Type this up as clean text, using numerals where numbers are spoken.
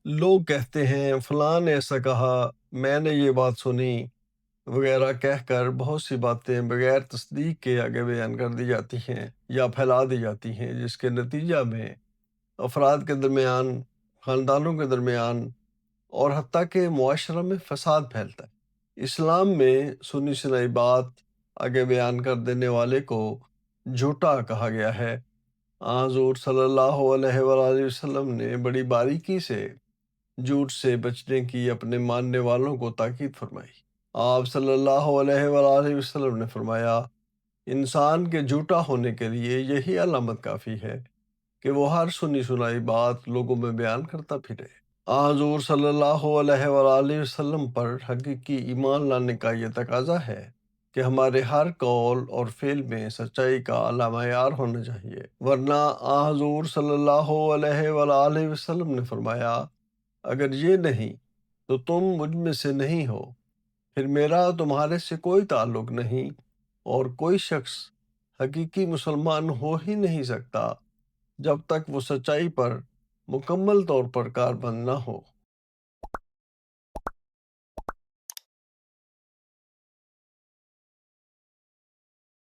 لوگ کہتے ہیں فلاں نے ایسا کہا، میں نے یہ بات سنی وغیرہ کہہ کر بہت سی باتیں بغیر تصدیق کے آگے بیان کر دی جاتی ہیں یا پھیلا دی جاتی ہیں، جس کے نتیجہ میں افراد کے درمیان، خاندانوں کے درمیان اور حتیٰ کہ معاشرہ میں فساد پھیلتا ہے۔ اسلام میں سنی سنائی بات آگے بیان کر دینے والے کو جھوٹا کہا گیا ہے۔ حضور صلی اللہ علیہ وآلہ وسلم نے بڑی باریکی سے جھوٹ سے بچنے کی اپنے ماننے والوں کو تاکید فرمائی۔ آپ صلی اللہ علیہ وآلہ وسلم نے فرمایا، انسان کے جھوٹا ہونے کے لیے یہی علامت کافی ہے کہ وہ ہر سنی سنائی بات لوگوں میں بیان کرتا پھرے۔ حضور صلی اللہ علیہ وآلہ وسلم پر حقیقی ایمان لانے کا یہ تقاضا ہے کہ ہمارے ہر قول اور فعل میں سچائی کا اعلیٰ معیار ہونا چاہیے، ورنہ حضور صلی اللہ علیہ وآلہ وسلم نے فرمایا، اگر یہ نہیں تو تم مجھ میں سے نہیں ہو، پھر میرا تمہارے سے کوئی تعلق نہیں، اور کوئی شخص حقیقی مسلمان ہو ہی نہیں سکتا جب تک وہ سچائی پر مکمل طور پر کاربند نہ ہو۔